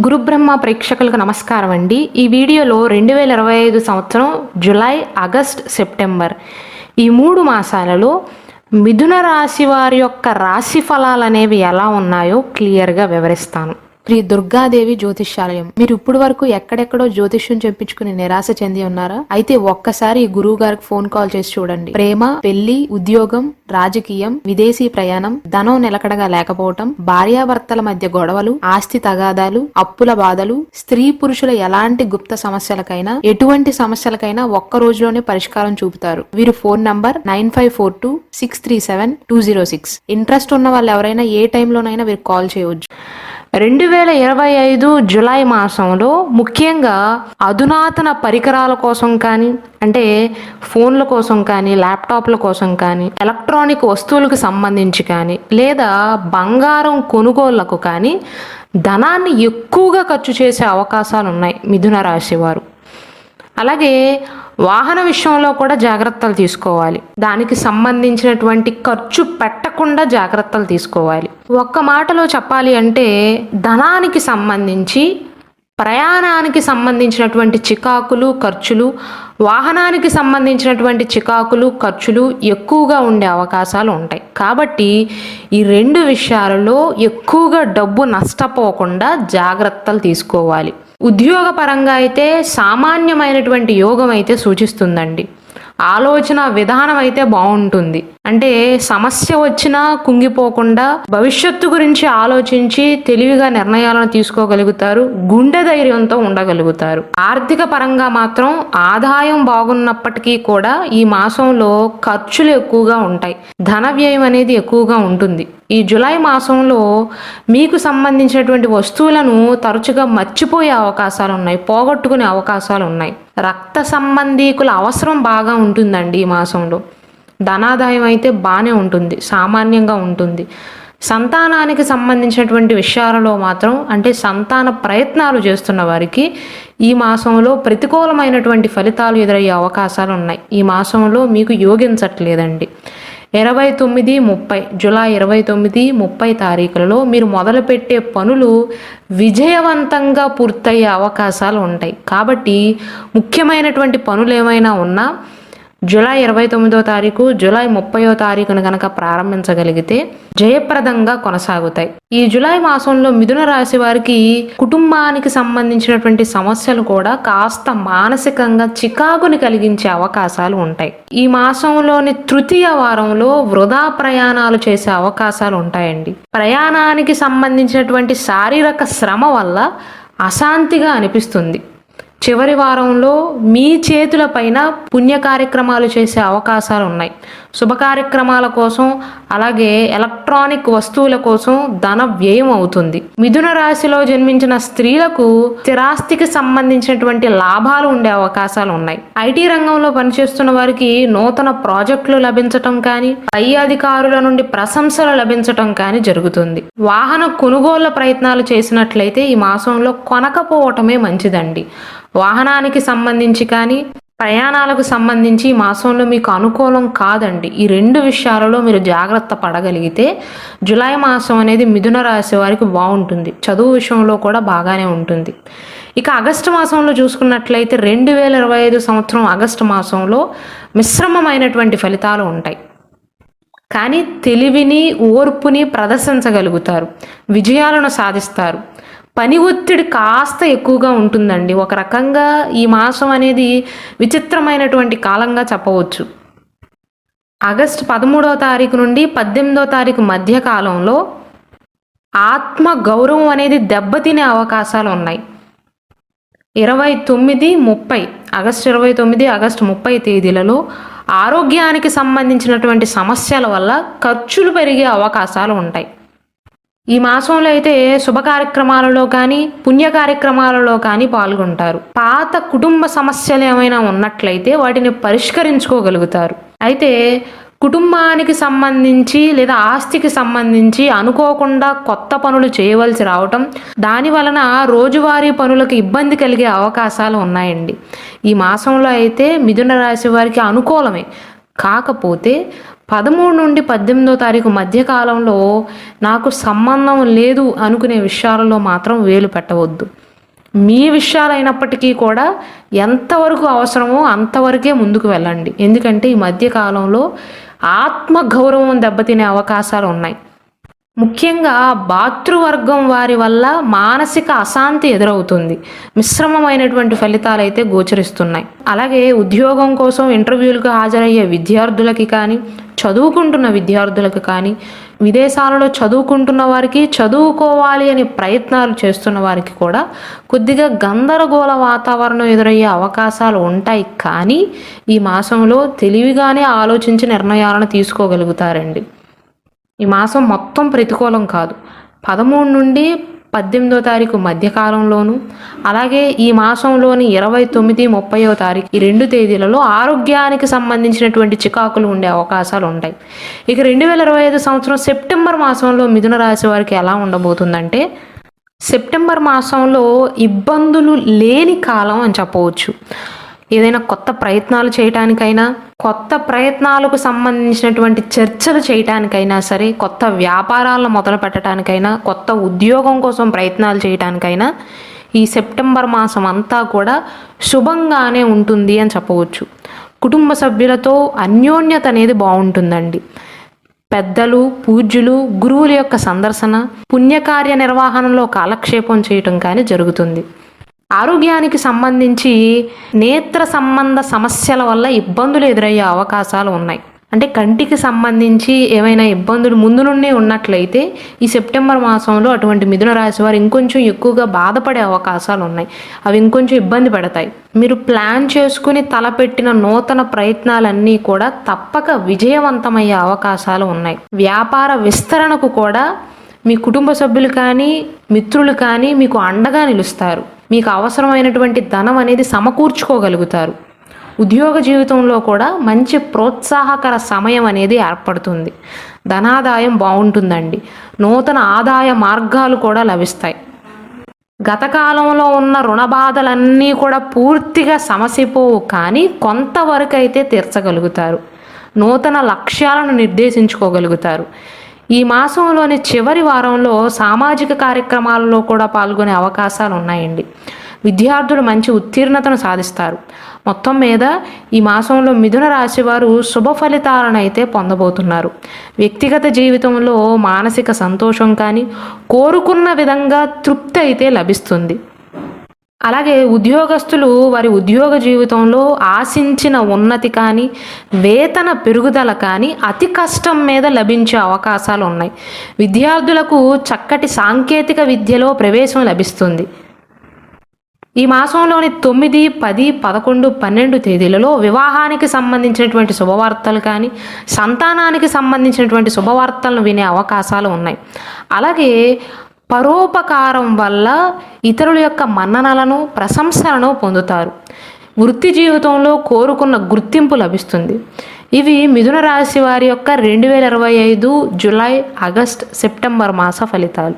గురుబ్రహ్మ ప్రేక్షకులకు నమస్కారం అండి. ఈ వీడియోలో 2025 సంవత్సరం జూలై, ఆగస్ట్, సెప్టెంబర్ ఈ 3 మాసాలలో మిథున రాశి వారి యొక్క రాశి ఫలాలు అనేవి ఎలా ఉన్నాయో క్లియర్గా వివరిస్తాను. శ్రీ దుర్గాదేవి జ్యోతిష్యాలయం. మీరు ఇప్పుడు వరకు ఎక్కడెక్కడో జ్యోతిష్యం చెప్పించుకుని నిరాశ చెంది ఉన్నారా? అయితే ఒక్కసారి గురువు గారికి ఫోన్ కాల్ చేసి చూడండి. ప్రేమ, పెళ్లి, ఉద్యోగం, రాజకీయం, విదేశీ ప్రయాణం, ధనం నిలకడగా లేకపోవటం, భార్యాభర్తల మధ్య గొడవలు, ఆస్తి తగాదాలు, అప్పుల బాధలు, స్త్రీ పురుషుల ఎలాంటి గుప్త సమస్యలకైనా ఎటువంటి సమస్యలకైనా ఒక్క రోజులోనే పరిష్కారం చూపుతారు. వీరు ఫోన్ నంబర్ 9542637206. ఇంట్రెస్ట్ ఉన్న వాళ్ళు ఎవరైనా ఏ టైంలోనైనా వీరు కాల్ చేయవచ్చు. 2025 జులై మాసంలో ముఖ్యంగా అధునాతన పరికరాల కోసం కానీ, అంటే ఫోన్ల కోసం కానీ, ల్యాప్టాప్ల కోసం కానీ, ఎలక్ట్రానిక్ వస్తువులకు సంబంధించి కానీ, లేదా బంగారం కొనుగోళ్లకు కానీ ధనాన్ని ఎక్కువగా ఖర్చు చేసే అవకాశాలు ఉన్నాయి మిథున రాశి వారు. అలాగే వాహన విషయంలో కూడా జాగ్రత్తలు తీసుకోవాలి. దానికి సంబంధించినటువంటి ఖర్చు పెట్టకుండా జాగ్రత్తలు తీసుకోవాలి. ఒక్క మాటలో చెప్పాలి అంటే ధనానికి సంబంధించి, ప్రయాణానికి సంబంధించినటువంటి చికాకులు, ఖర్చులు, వాహనానికి సంబంధించినటువంటి చికాకులు, ఖర్చులు ఎక్కువగా ఉండే అవకాశాలు ఉంటాయి. కాబట్టి ఈ 2 విషయాలలో ఎక్కువగా డబ్బు నష్టపోకుండా జాగ్రత్తలు తీసుకోవాలి. ఉద్యోగపరంగా అయితే సామాన్యమైనటువంటి యోగం అయితే సూచిస్తుందండి. ఆలోచన విధానం అయితే బాగుంటుంది. అంటే సమస్య వచ్చినా కుంగిపోకుండా భవిష్యత్తు గురించి ఆలోచించి తెలివిగా నిర్ణయాలను తీసుకోగలుగుతారు. గుండె ధైర్యంతో ఉండగలుగుతారు. ఆర్థిక పరంగా మాత్రం ఆదాయం బాగున్నప్పటికీ కూడా ఈ మాసంలో ఖర్చులు ఎక్కువగా ఉంటాయి. ధన వ్యయం అనేది ఎక్కువగా ఉంటుంది. ఈ జులై మాసంలో మీకు సంబంధించినటువంటి వస్తువులను తరచుగా మర్చిపోయే అవకాశాలు ఉన్నాయి, పోగొట్టుకునే అవకాశాలు ఉన్నాయి. రక్త సంబంధీకుల అవసరం బాగా ఉంటుందండి ఈ మాసంలో. ధనాదాయం అయితే బాగానే ఉంటుంది, సామాన్యంగా ఉంటుంది. సంతానానికి సంబంధించినటువంటి విషయాలలో మాత్రం, అంటే సంతాన ప్రయత్నాలు చేస్తున్న వారికి ఈ మాసంలో ప్రతికూలమైనటువంటి ఫలితాలు ఎదురయ్యే అవకాశాలు ఉన్నాయి. ఈ మాసంలో మీకు యోగించట్లేదండి. 29, 30 జూలై 29, 30 తారీఖులలో మీరు మొదలుపెట్టే పనులు విజయవంతంగా పూర్తయ్యే అవకాశాలు ఉంటాయి. కాబట్టి ముఖ్యమైనటువంటి పనులు ఏమైనా ఉన్నా జూలై 29వ తారీఖు, జూలై 30వ తారీఖున కనుక ప్రారంభించగలిగితే జయప్రదంగా కొనసాగుతాయి. ఈ జూలై మాసంలో మిథున రాశి వారికి కుటుంబానికి సంబంధించినటువంటి సమస్యలు కూడా కాస్త మానసికంగా చికాకుని కలిగించే అవకాశాలు ఉంటాయి. ఈ మాసంలోని తృతీయ వారంలో వృధా ప్రయాణాలు చేసే అవకాశాలు ఉంటాయండి. ప్రయాణానికి సంబంధించినటువంటి శారీరక శ్రమ వల్ల అశాంతిగా అనిపిస్తుంది. చివరి వారంలో మీ చేతులపైన పుణ్య కార్యక్రమాలు చేసే అవకాశాలు ఉన్నాయి. శుభ కార్యక్రమాల కోసం, అలాగే ఎలక్ట్రానిక్ వస్తువుల కోసం ధన వ్యయం అవుతుంది. మిథున రాశిలో జన్మించిన స్త్రీలకు స్థిరాస్తికి సంబంధించినటువంటి లాభాలు ఉండే అవకాశాలు ఉన్నాయి. ఐటీ రంగంలో పనిచేస్తున్న వారికి నూతన ప్రాజెక్టులు లభించటం కానీ, పై అధికారుల నుండి ప్రశంసలు లభించటం కానీ జరుగుతుంది. వాహన కొనుగోళ్ల ప్రయత్నాలు చేసినట్లయితే ఈ మాసంలో కొనకపోవటమే మంచిదండి. వాహనానికి సంబంధించి కానీ, ప్రయాణాలకు సంబంధించి ఈ మాసంలో మీకు అనుకూలం కాదండి. ఈ 2 విషయాలలో మీరు జాగ్రత్త పడగలిగితే జూలై మాసం అనేది మిథున రాశి వారికి బాగుంటుంది. చదువు విషయంలో కూడా బాగానే ఉంటుంది. ఇక ఆగస్టు మాసంలో చూసుకున్నట్లయితే 2025 సంవత్సరం ఆగస్టు మాసంలో మిశ్రమమైనటువంటి ఫలితాలు ఉంటాయి. కానీ తెలివిని, ఓర్పుని ప్రదర్శించగలుగుతారు, విజయాలను సాధిస్తారు. పని ఒత్తిడి కాస్త ఎక్కువగా ఉంటుందండి. ఒక రకంగా ఈ మాసం అనేది విచిత్రమైనటువంటి కాలంగా చెప్పవచ్చు. ఆగస్టు 13వ తారీఖు నుండి 18వ తారీఖు మధ్య కాలంలో ఆత్మ గౌరవం అనేది దెబ్బతినే అవకాశాలు ఉన్నాయి. 29, 30 ఆగస్టు 29, ఆగస్టు 30 తేదీలలో ఆరోగ్యానికి సంబంధించినటువంటి సమస్యల వల్ల ఖర్చులు పెరిగే అవకాశాలు ఉంటాయి. ఈ మాసంలో అయితే శుభ కార్యక్రమాలలో కానీ, పుణ్య కార్యక్రమాలలో కానీ పాల్గొంటారు. పాత కుటుంబ సమస్యలు ఏమైనా ఉన్నట్లయితే వాటిని పరిష్కరించుకోగలుగుతారు. అయితే కుటుంబానికి సంబంధించి లేదా ఆస్తికి సంబంధించి అనుకోకుండా కొత్త పనులు చేయవలసి రావటం, దాని వలన రోజువారీ పనులకు ఇబ్బంది కలిగే అవకాశాలు ఉన్నాయండి. ఈ మాసంలో అయితే మిథున రాశి వారికి అనుకూలమే. కాకపోతే 13 నుండి 18వ తారీఖు మధ్య కాలంలో నాకు సంబంధం లేదు అనుకునే విషయాలలో మాత్రం వేలు పెట్టవద్దు. మీ విషయాలైనప్పటికీ కూడా ఎంతవరకు అవసరమో అంతవరకే ముందుకు వెళ్ళండి. ఎందుకంటే ఈ మధ్యకాలంలో ఆత్మగౌరవం దెబ్బతినే అవకాశాలు ఉన్నాయి. ముఖ్యంగా భాతృవర్గం వారి వల్ల మానసిక అశాంతి ఎదురవుతుంది. మిశ్రమమైనటువంటి ఫలితాలు అయితే గోచరిస్తున్నాయి. అలాగే ఉద్యోగం కోసం ఇంటర్వ్యూలకు హాజరయ్యే విద్యార్థులకి కానీ, చదువుకుంటున్న విద్యార్థులకు కానీ, విదేశాలలో చదువుకుంటున్న వారికి, చదువుకోవాలి అని ప్రయత్నాలు చేస్తున్న వారికి కూడా కొద్దిగా గందరగోళ వాతావరణం ఎదురయ్యే అవకాశాలు ఉంటాయి. కానీ ఈ మాసంలో తెలివిగానే ఆలోచించి నిర్ణయాలను తీసుకోగలుగుతారండి. ఈ మాసం మొత్తం ప్రతికూలం కాదు. 13 నుండి 18వ తారీఖు మధ్యకాలంలోను, అలాగే ఈ మాసంలోని 29, 30వ తారీఖు ఈ 2 తేదీలలో ఆరోగ్యానికి సంబంధించినటువంటి చికాకులు ఉండే అవకాశాలు ఉంటాయి. ఇక 2025 సంవత్సరం సెప్టెంబర్ మాసంలో మిథున రాశి వారికి ఎలా ఉండబోతుందంటే, సెప్టెంబర్ మాసంలో ఇబ్బందులు లేని కాలం అని చెప్పవచ్చు. ఏదైనా కొత్త ప్రయత్నాలు చేయటానికైనా, కొత్త ప్రయత్నాలకు సంబంధించినటువంటి చర్చలు చేయటానికైనా సరే, కొత్త వ్యాపారాలను మొదలు పెట్టడానికైనా, కొత్త ఉద్యోగం కోసం ప్రయత్నాలు చేయటానికైనా ఈ సెప్టెంబర్ మాసం అంతా కూడా శుభంగానే ఉంటుంది అని చెప్పవచ్చు. కుటుంబ సభ్యులతో అన్యోన్యత అనేది బాగుంటుందండి. పెద్దలు, పూజ్యులు, గురువుల యొక్క సందర్శన, పుణ్యకార్య నిర్వహణలో కాలక్షేపం చేయటం కానీ జరుగుతుంది. ఆరోగ్యానికి సంబంధించి నేత్ర సంబంధ సమస్యల వల్ల ఇబ్బందులు ఎదురయ్యే అవకాశాలు ఉన్నాయి. అంటే కంటికి సంబంధించి ఏమైనా ఇబ్బందులు ముందు నుండి ఉన్నట్లయితే ఈ సెప్టెంబర్ మాసంలో అటువంటి మిథున రాశి వారు ఇంకొంచెం ఎక్కువగా బాధపడే అవకాశాలు ఉన్నాయి. అవి ఇంకొంచెం ఇబ్బంది పెడతాయి. మీరు ప్లాన్ చేసుకుని తలపెట్టిన నూతన ప్రయత్నాలన్నీ కూడా తప్పక విజయవంతమయ్యే అవకాశాలు ఉన్నాయి. వ్యాపార విస్తరణకు కూడా మీ కుటుంబ సభ్యులు కానీ, మిత్రులు కానీ మీకు అండగా నిలుస్తారు. మీకు అవసరమైనటువంటి ధనం అనేది సమకూర్చుకోగలుగుతారు. ఉద్యోగ జీవితంలో కూడా మంచి ప్రోత్సాహకర సమయం అనేది ఏర్పడుతుంది. ధనాదాయం బాగుంటుందండి. నూతన ఆదాయ మార్గాలు కూడా లభిస్తాయి. గత కాలంలో ఉన్న రుణ బాధలన్నీ కూడా పూర్తిగా సమసిపోవు, కానీ కొంతవరకు అయితే తీర్చగలుగుతారు. నూతన లక్ష్యాలను నిర్దేశించుకోగలుగుతారు. ఈ మాసంలోని చివరి వారంలో సామాజిక కార్యక్రమాలలో కూడా పాల్గొనే అవకాశాలు ఉన్నాయండి. విద్యార్థులు మంచి ఉత్తీర్ణతను సాధిస్తారు. మొత్తం మీద ఈ మాసంలో మిథున రాశి వారు శుభ ఫలితాలను అయితే పొందబోతున్నారు. వ్యక్తిగత జీవితంలో మానసిక సంతోషం కానీ, కోరుకున్న విధంగా తృప్తి అయితే లభిస్తుంది. అలాగే ఉద్యోగస్తులు వారి ఉద్యోగ జీవితంలో ఆశించిన ఉన్నతి కానీ, వేతన పెరుగుదల కానీ అతి కష్టం మీద లభించే అవకాశాలు ఉన్నాయి. విద్యార్థులకు చక్కటి సాంకేతిక విద్యలో ప్రవేశం లభిస్తుంది. ఈ మాసంలోని 9, 10, 11, 12 తేదీలలో వివాహానికి సంబంధించినటువంటి శుభవార్తలు కానీ, సంతానానికి సంబంధించినటువంటి శుభవార్తలను వినే అవకాశాలు ఉన్నాయి. అలాగే పరోపకారం వల్ల ఇతరుల యొక్క మన్ననలను, ప్రశంసలను పొందుతారు. వృత్తి జీవితంలో కోరుకున్న గుర్తింపు లభిస్తుంది. ఇవి మిథున రాశి వారి యొక్క 2025 జూలై, ఆగస్ట్, సెప్టెంబర్ మాస ఫలితాలు.